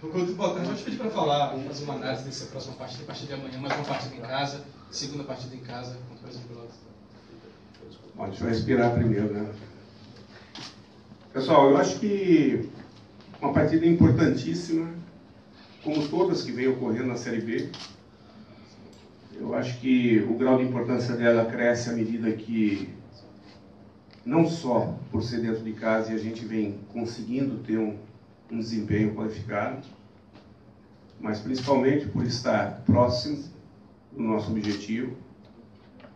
Bom, eu vou te pedir para fazer uma análise dessa próxima partida, a partir de amanhã, mais uma partida em casa, segunda partida em casa contra o Brasil de Pelotas. Bom, deixa eu respirar primeiro, né? Pessoal, eu acho que uma partida importantíssima, como todas que vêm ocorrendo na Série B. Eu acho que o grau de importância dela cresce à medida que, não só por ser dentro de casa e a gente vem conseguindo ter um desempenho qualificado, mas principalmente por estar próximo do nosso objetivo,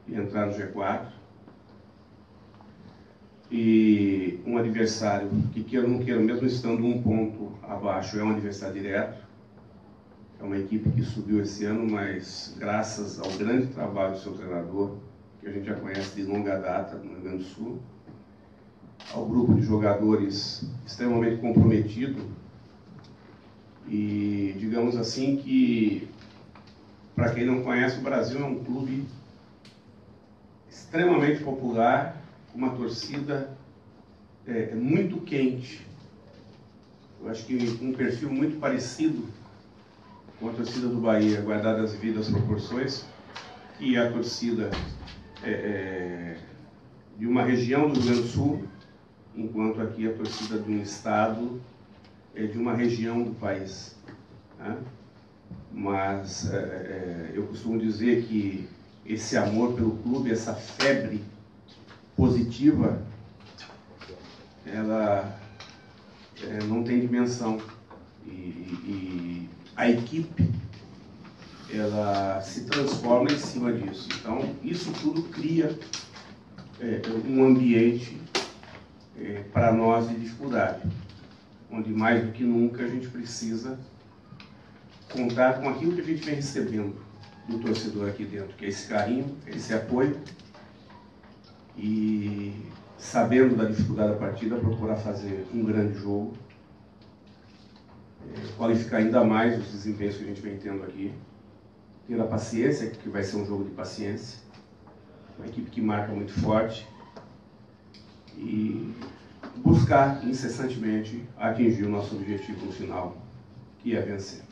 de entrar no G4. E um adversário que, queira ou não queira, mesmo estando um ponto abaixo, é um adversário direto. É uma equipe que subiu esse ano, mas graças ao grande trabalho do seu treinador, que a gente já conhece de longa data no Rio Grande do Sul, ao grupo de jogadores extremamente comprometido e, digamos assim, que, para quem não conhece, o Brasil é um clube extremamente popular, com uma torcida muito quente. Eu acho que um perfil muito parecido com a torcida do Bahia, guardada as devidas proporções, que é a torcida de uma região do Rio Grande do Sul, enquanto aqui a torcida de um estado de uma região do país, né? Mas eu costumo dizer que esse amor pelo clube, essa febre positiva, ela não tem dimensão. E a equipe, ela se transforma em cima disso. Então, isso tudo cria um ambiente para nós de dificuldade, onde mais do que nunca a gente precisa contar com aquilo que a gente vem recebendo do torcedor aqui dentro, que é esse carinho, esse apoio, e sabendo da dificuldade da partida, procurar fazer um grande jogo, qualificar ainda mais os desempenhos que a gente vem tendo aqui, ter a paciência, que vai ser um jogo de paciência, uma equipe que marca muito forte, e buscar incessantemente atingir o nosso objetivo no final, que é vencer.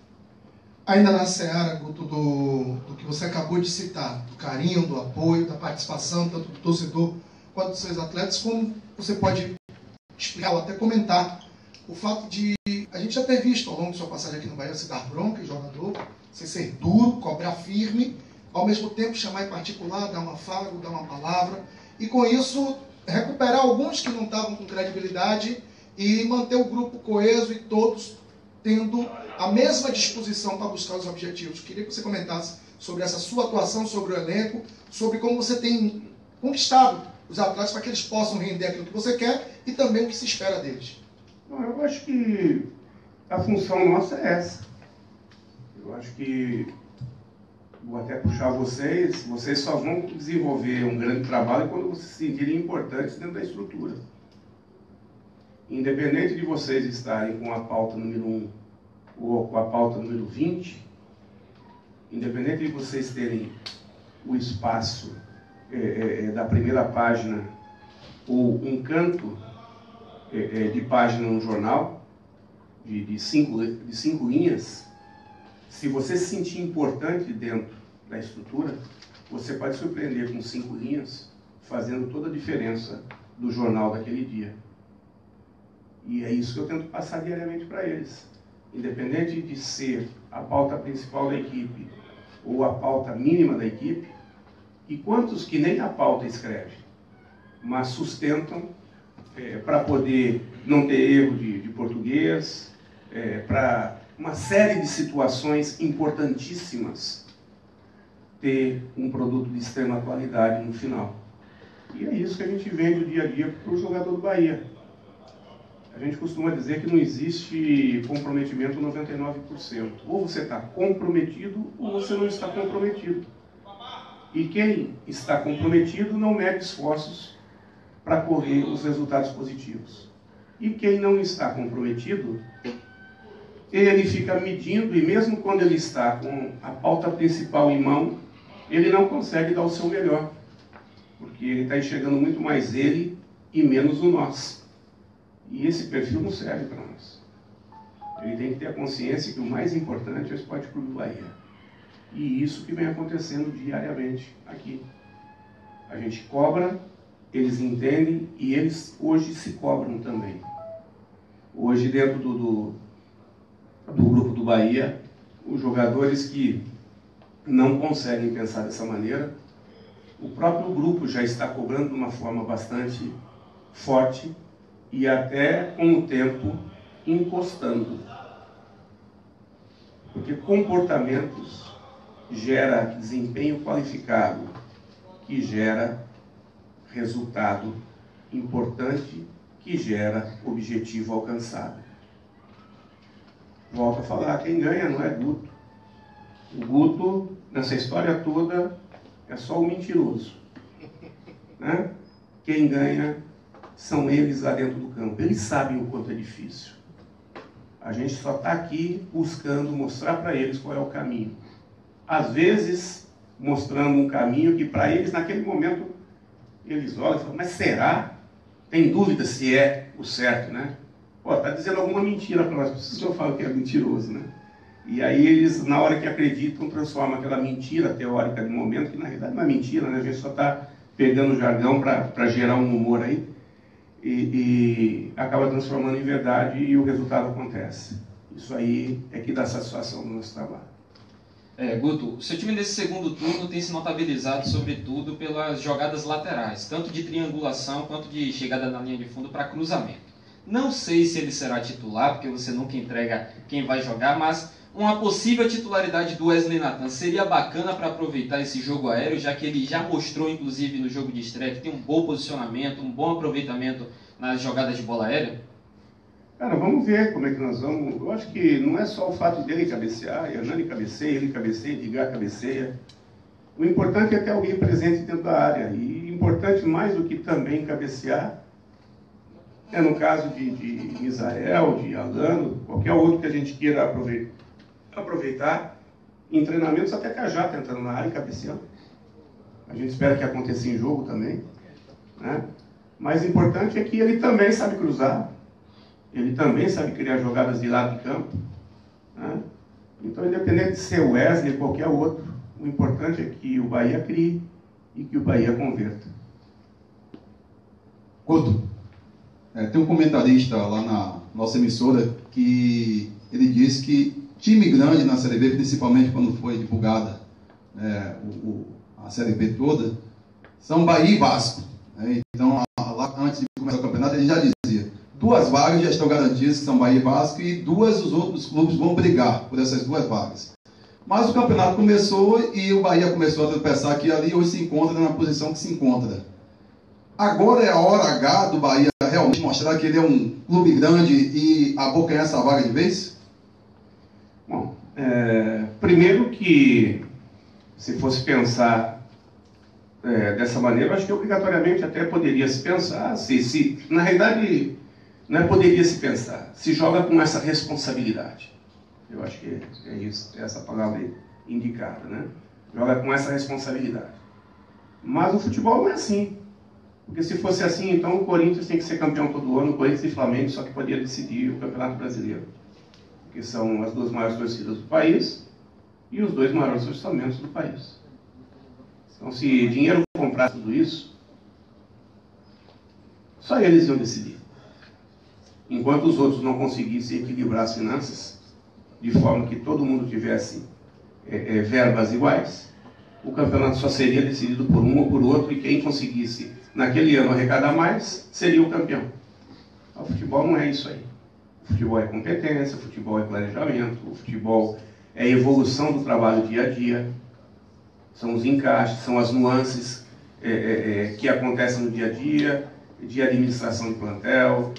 Ainda na seara, Guto, do que você acabou de citar, do carinho, do apoio, da participação, tanto do torcedor quanto dos seus atletas, como você pode explicar ou até comentar o fato de a gente já ter visto ao longo de sua passagem aqui no Bahia você dar bronca em jogador, você ser duro, cobrar firme, ao mesmo tempo chamar em particular, dar um afago, dar uma palavra, e com isso recuperar alguns que não estavam com credibilidade e manter o grupo coeso e todos tendo a mesma disposição para buscar os objetivos. Queria que você comentasse sobre essa sua atuação, sobre o elenco, sobre como você tem conquistado os atletas para que eles possam render aquilo que você quer e também o que se espera deles. Bom, eu acho que a função nossa é essa. Eu acho que, vou até puxar vocês só vão desenvolver um grande trabalho quando vocês se sentirem importantes dentro da estrutura. Independente de vocês estarem com a pauta número 1 ou com a pauta número 20, independente de vocês terem o espaço da primeira página ou um canto de página no jornal, de cinco linhas, se você se sentir importante dentro da estrutura, você pode surpreender com 5 linhas, fazendo toda a diferença do jornal daquele dia. E é isso que eu tento passar diariamente para eles. Independente de ser a pauta principal da equipe ou a pauta mínima da equipe, e quantos que nem a pauta escrevem, mas sustentam para poder não ter erro de português, para uma série de situações importantíssimas, ter um produto de extrema qualidade no final. E é isso que a gente vende o dia a dia para o jogador do Bahia. A gente costuma dizer que não existe comprometimento 99%. Ou você está comprometido ou você não está comprometido. E quem está comprometido não mede esforços para correr os resultados positivos. E quem não está comprometido, ele fica medindo, e mesmo quando ele está com a pauta principal em mão, ele não consegue dar o seu melhor. Porque ele está enxergando muito mais ele e menos o nós. E esse perfil não serve para nós. ele tem que ter a consciência que o mais importante é o Esporte Clube Bahia. E isso que vem acontecendo diariamente aqui. A gente cobra, eles entendem e eles hoje se cobram também. Hoje, dentro do grupo do Bahia, os jogadores que não conseguem pensar dessa maneira, o próprio grupo já está cobrando de uma forma bastante forte e até com o tempo encostando. Porque comportamentos gera desempenho qualificado, que gera resultado importante, que gera objetivo alcançado. Volto a falar, quem ganha não é Guto. O Guto, nessa história toda, é só o mentiroso. Né? Quem ganha são eles lá dentro do campo. Eles sabem o quanto é difícil. A gente só está aqui buscando mostrar para eles qual é o caminho. Às vezes, mostrando um caminho que para eles, naquele momento, eles olham e falam, mas será? Tem dúvida se é o certo, né? Pô, está dizendo alguma mentira para nós, por isso que eu falo que é mentiroso, né? E aí eles, na hora que acreditam, transformam aquela mentira teórica de momento, que na realidade não é mentira, né? A gente só está pegando o jargão para gerar um humor aí, e acaba transformando em verdade e o resultado acontece. Isso aí é que dá satisfação no nosso trabalho. Guto, o seu time nesse segundo turno tem se notabilizado sobretudo pelas jogadas laterais, tanto de triangulação quanto de chegada na linha de fundo para cruzamento. Não sei se ele será titular, porque você nunca entrega quem vai jogar, mas uma possível titularidade do Wesley Nathan seria bacana para aproveitar esse jogo aéreo, já que ele já mostrou, inclusive, no jogo de estreia, que tem um bom posicionamento, um bom aproveitamento nas jogadas de bola aérea? Cara, vamos ver como é que nós vamos... Eu acho que não é só o fato dele cabecear, Hernani cabeceia, ele cabeceia, Edgar cabeceia. O importante é ter alguém presente dentro da área. E importante mais do que também cabecear, é no caso de Misael, de Alano, qualquer outro que a gente queira aproveitar, em treinamentos até Cajá tá entrando na área e cabeceando. A gente espera que aconteça em jogo também, né? Mas o importante é que ele também sabe cruzar, ele também sabe criar jogadas de lado de campo, né? Então, independente de ser o Wesley ou qualquer outro, o importante é que o Bahia crie e que o Bahia converta. Guto, tem um comentarista lá na nossa emissora que ele disse que time grande na Série B, principalmente quando foi divulgada a Série B toda, são Bahia e Vasco. Então, lá antes de começar o campeonato, ele já dizia, 2 vagas já estão garantidas, que são Bahia e Vasco, e 2 os outros clubes vão brigar por essas 2 vagas. Mas o campeonato começou e o Bahia começou a tropeçar aqui e ali, hoje se encontra na posição que se encontra. Agora é a hora H do Bahia realmente mostrar que ele é um clube grande e abocanhar essa vaga de vez? Bom, primeiro que, se fosse pensar dessa maneira, eu acho que obrigatoriamente até poderia se pensar, na realidade, não é poderia se pensar, se joga com essa responsabilidade. Eu acho que é isso, é essa palavra indicada, né? Joga com essa responsabilidade. Mas o futebol não é assim. Porque se fosse assim, então o Corinthians tem que ser campeão todo ano, o Corinthians e o Flamengo só que podia decidir o Campeonato Brasileiro. Que são as 2 maiores torcidas do país e os 2 maiores orçamentos do país. Então, se dinheiro comprasse tudo isso, só eles iam decidir. Enquanto os outros não conseguissem equilibrar as finanças, de forma que todo mundo tivesse verbas iguais, o campeonato só seria decidido por um ou por outro, e quem conseguisse, naquele ano, arrecadar mais, seria o campeão. O futebol não é isso aí. O futebol é competência, o futebol é planejamento, o futebol é evolução do trabalho dia a dia, são os encaixes, são as nuances que acontecem no dia a dia, de administração de plantel,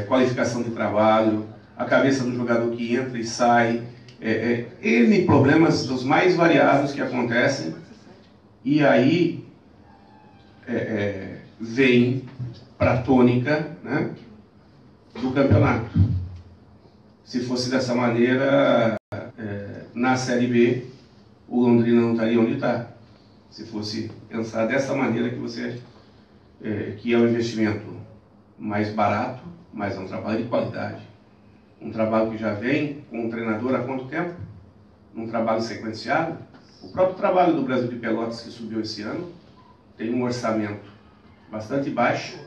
qualificação de trabalho, a cabeça do jogador que entra e sai, N problemas dos mais variados que acontecem, e aí vem para a tônica, né, do campeonato. Se fosse dessa maneira, na Série B, o Londrina não estaria onde está. Se fosse pensar dessa maneira que é um investimento mais barato, mas é um trabalho de qualidade. Um trabalho que já vem com um treinador há quanto tempo? Um trabalho sequenciado. O próprio trabalho do Brasil de Pelotas, que subiu esse ano, tem um orçamento bastante baixo,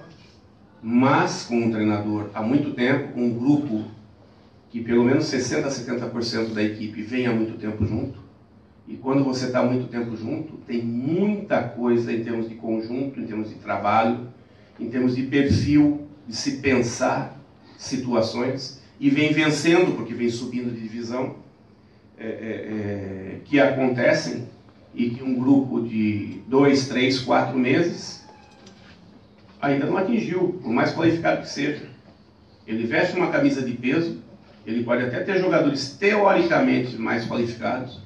mas com um treinador há muito tempo, com um grupo que pelo menos 60% a 70% da equipe vem há muito tempo junto. E quando você está há muito tempo junto, tem muita coisa em termos de conjunto, em termos de trabalho, em termos de perfil, de se pensar situações, e vem vencendo, porque vem subindo de divisão, que acontecem, e que um grupo de 2, 3, 4 meses ainda não atingiu, por mais qualificado que seja. Ele veste uma camisa de peso, ele pode até ter jogadores teoricamente mais qualificados,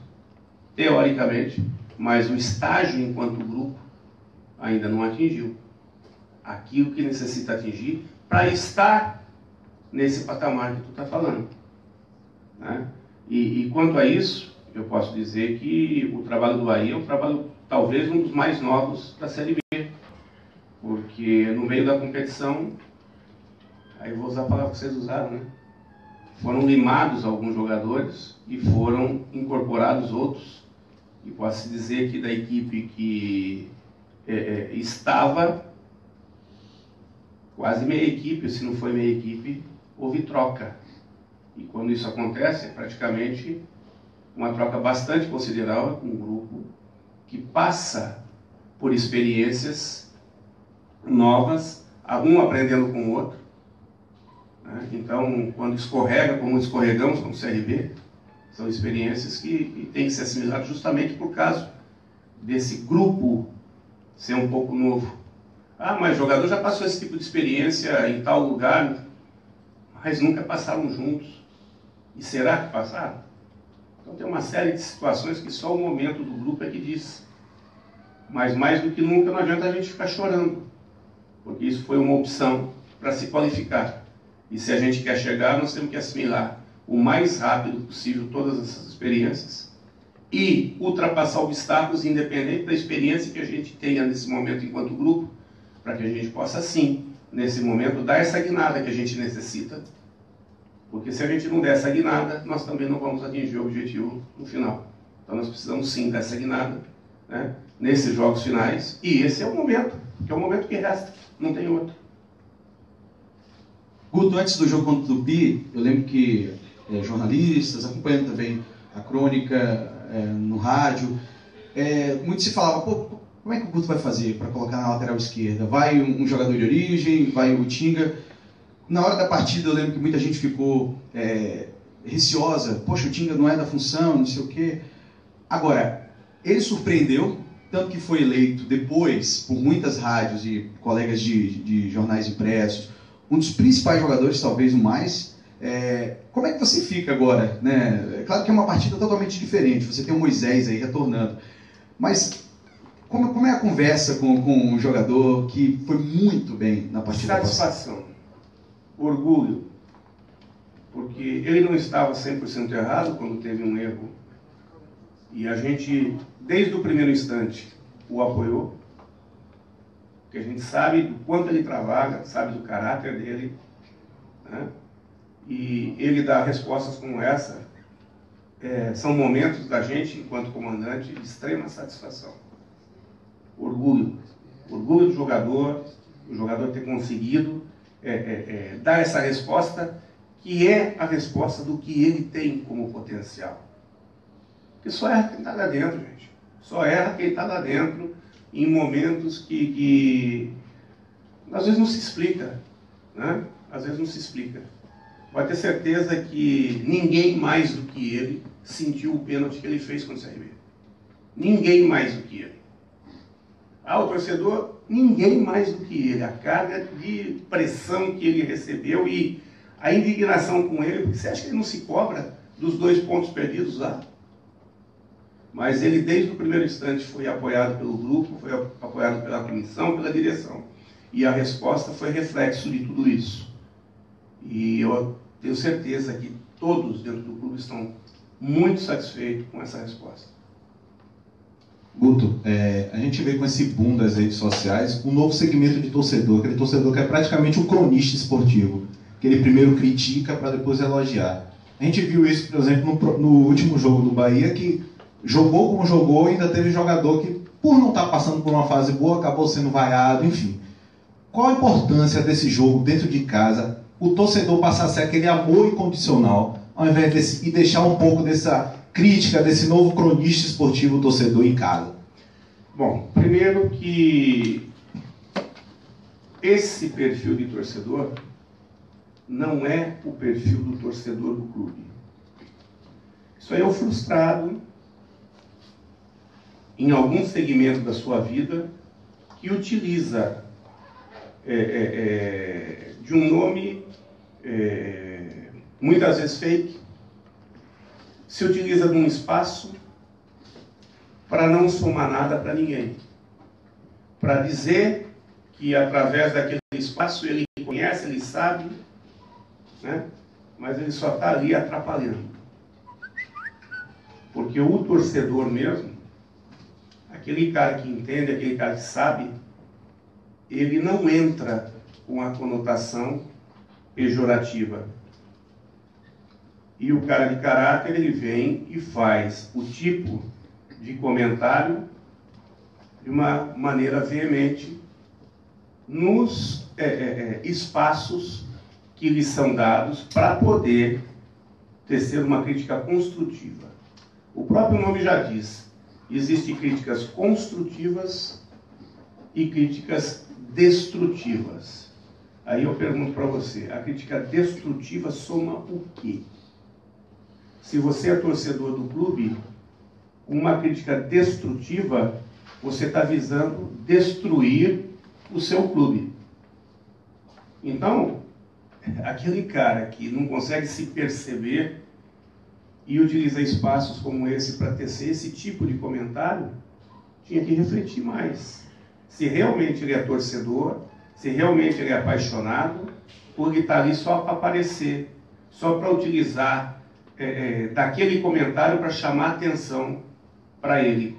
teoricamente, mas o estágio enquanto grupo ainda não atingiu aquilo que necessita atingir para estar nesse patamar que tu está falando, né? E quanto a isso, eu posso dizer que o trabalho do Bahia é um trabalho talvez um dos mais novos da Série B, porque no meio da competição, aí eu vou usar a palavra que vocês usaram, né? Foram limados alguns jogadores e foram incorporados outros. E posso dizer que da equipe que estava, quase meia equipe, se não foi meia equipe, houve troca. E quando isso acontece, é praticamente uma troca bastante considerável com um grupo que passa por experiências novas, um aprendendo com o outro, né? Então, quando escorrega, como escorregamos como CRB, são experiências que têm que ser assimiladas justamente por causa desse grupo ser um pouco novo. Ah, mas o jogador já passou esse tipo de experiência em tal lugar, mas nunca passaram juntos. E será que passaram? Então tem uma série de situações que só o momento do grupo é que diz. Mas mais do que nunca não adianta a gente ficar chorando, porque isso foi uma opção para se qualificar. E se a gente quer chegar, nós temos que assimilar o mais rápido possível todas essas experiências e ultrapassar obstáculos independente da experiência que a gente tenha nesse momento enquanto grupo, para que a gente possa sim, nesse momento, dar essa guinada que a gente necessita, porque se a gente não der essa guinada, nós também não vamos atingir o objetivo no final. Então nós precisamos sim dessa guinada, né, nesses jogos finais, e esse é o momento, que é o momento que resta, não tem outro. Guto, antes do jogo contra o Tupi, eu lembro que jornalistas, acompanhando também a crônica no rádio, muito se falava, pô, como é que o Guto vai fazer para colocar na lateral esquerda? Vai um jogador de origem, vai o Tinga? Na hora da partida eu lembro que muita gente ficou receosa, poxa, o Tinga não é da função, não sei o quê. Agora, ele surpreendeu, tanto que foi eleito depois, por muitas rádios e colegas de jornais impressos, um dos principais jogadores, talvez o mais. Como é que você fica agora, né? É claro que é uma partida totalmente diferente, você tem o Moisés aí retornando, mas como é a conversa com o jogador que foi muito bem na partida passada? Satisfação, orgulho, porque ele não estava 100% errado quando teve um erro, e a gente, desde o primeiro instante, o apoiou, porque a gente sabe do quanto ele trabalha, sabe do caráter dele, né? E ele dá respostas como essa, são momentos da gente, enquanto comandante, de extrema satisfação. Orgulho do jogador, o jogador ter conseguido dar essa resposta, que é a resposta do que ele tem como potencial. Porque só erra quem está lá dentro, gente. Só erra quem está lá dentro em momentos que às vezes não se explica, né? Às vezes não se explica. Pode ter certeza que ninguém mais do que ele sentiu o pênalti que ele fez contra o CRB. Ninguém mais do que ele. O torcedor, ninguém mais do que ele. A carga de pressão que ele recebeu e a indignação com ele, porque você acha que ele não se cobra dos 2 pontos perdidos lá? Mas ele, desde o primeiro instante, foi apoiado pelo grupo, foi apoiado pela comissão, pela direção. E a resposta foi reflexo de tudo isso. E eu tenho certeza que todos dentro do clube estão muito satisfeitos com essa resposta. Guto, a gente vê com esse boom das redes sociais um novo segmento de torcedor, aquele torcedor que é praticamente um cronista esportivo, que ele primeiro critica para depois elogiar. A gente viu isso, por exemplo, no último jogo do Bahia, que jogou como jogou e ainda teve jogador que, por não estar passando por uma fase boa, acabou sendo vaiado, enfim. Qual a importância desse jogo dentro de casa, o torcedor passar a ser aquele amor incondicional, ao invés de deixar um pouco dessa crítica, desse novo cronista esportivo torcedor em casa? Bom, primeiro que esse perfil de torcedor não é o perfil do torcedor do clube. Isso aí é o frustrado em algum segmento da sua vida que utiliza de um nome muitas vezes fake, se utiliza de um espaço para não somar nada para ninguém, para dizer que através daquele espaço ele conhece, ele sabe, né? Mas ele só está ali atrapalhando. Porque o torcedor mesmo, aquele cara que entende, aquele cara que sabe, ele não entra com a conotação pejorativa. E o cara de caráter, ele vem e faz o tipo de comentário de uma maneira veemente nos espaços que lhes são dados para poder tecer uma crítica construtiva. O próprio nome já diz, existem críticas construtivas e críticas destrutivas. Aí eu pergunto para você, a crítica destrutiva soma o quê? Se você é torcedor do clube, uma crítica destrutiva, você está visando destruir o seu clube. Então, aquele cara que não consegue se perceber e utiliza espaços como esse para tecer esse tipo de comentário, tinha que refletir mais. Se realmente ele é torcedor, se realmente ele é apaixonado, ou ele está ali só para aparecer, só para utilizar daquele comentário para chamar atenção para ele.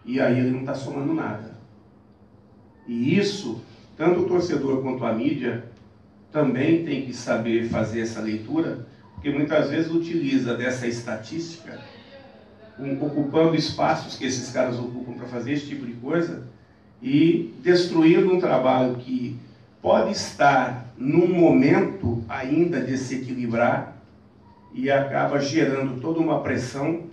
E aí ele não está somando nada. E isso, tanto o torcedor quanto a mídia, também tem que saber fazer essa leitura, porque muitas vezes utiliza dessa estatística, ocupando espaços que esses caras ocupam para fazer esse tipo de coisa, e destruindo um trabalho que pode estar num momento ainda de se equilibrar e acaba gerando toda uma pressão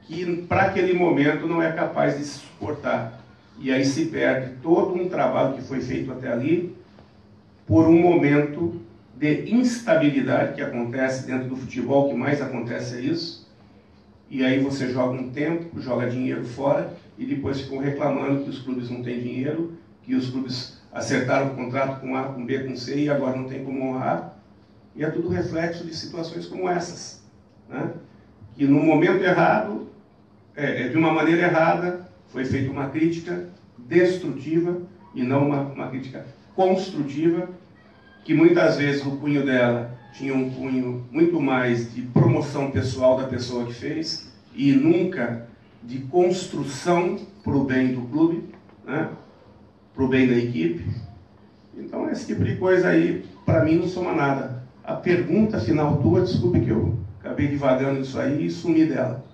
que para aquele momento não é capaz de se suportar. E aí se perde todo um trabalho que foi feito até ali por um momento de instabilidade que acontece dentro do futebol, o que mais acontece é isso. E aí você joga um tempo, joga dinheiro fora e depois ficam reclamando que os clubes não têm dinheiro, que os clubes acertaram o contrato com A, com B, com C e agora não tem como honrar. E é tudo reflexo de situações como essas, né? Que no momento errado, de uma maneira errada, foi feita uma crítica destrutiva e não uma crítica construtiva, que muitas vezes o cunho dela tinha um cunho muito mais de promoção pessoal da pessoa que fez e nunca de construção para o bem do clube, né? Para o bem da equipe. Então esse tipo de coisa aí, para mim, não soma nada. A pergunta final tua, desculpe que eu acabei divagando isso aí e sumi dela.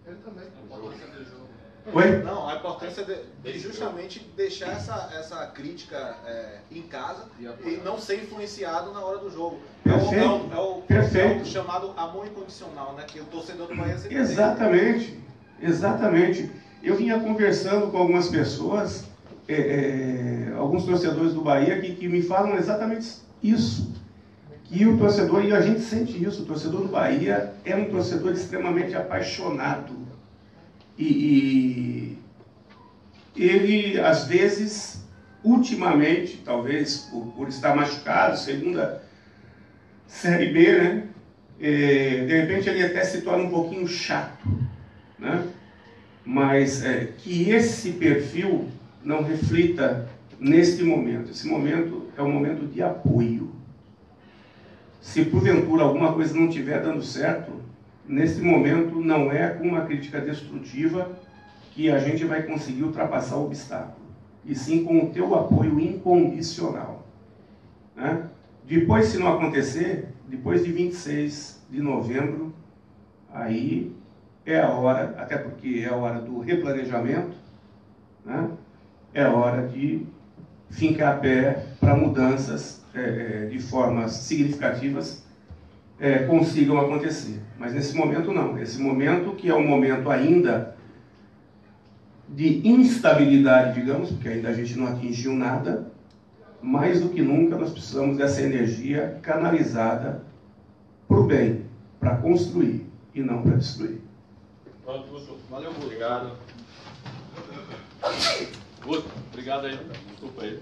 Ele também. Oi? Não, a importância de justamente deixar essa crítica em casa e não ser influenciado na hora do jogo. Perfeito. É o chamado amor incondicional, né? Que o torcedor do Bahia sempre Exatamente, exatamente. Eu vinha conversando com algumas pessoas, alguns torcedores do Bahia, que me falam exatamente isso. Que o torcedor, e a gente sente isso, o torcedor do Bahia é um torcedor extremamente apaixonado. E ele, às vezes, ultimamente, talvez por estar machucado, segunda Série B, né? De repente ele até se torna um pouquinho chato, né? Mas que esse perfil não reflita neste momento. Esse momento é um momento de apoio. Se porventura alguma coisa não estiver dando certo, nesse momento não é com uma crítica destrutiva que a gente vai conseguir ultrapassar o obstáculo, e sim com o teu apoio incondicional, né? Depois, se não acontecer, depois de 26 de novembro, aí é a hora, até porque é a hora do replanejamento, né? É a hora de fincar a pé para mudanças de formas significativas consigam acontecer. Mas nesse momento não. Esse momento que é um momento ainda de instabilidade, digamos, porque ainda a gente não atingiu nada, mais do que nunca nós precisamos dessa energia canalizada para o bem, para construir e não para destruir. Valeu, Guto. Obrigado. Guto, obrigado aí. Desculpa aí.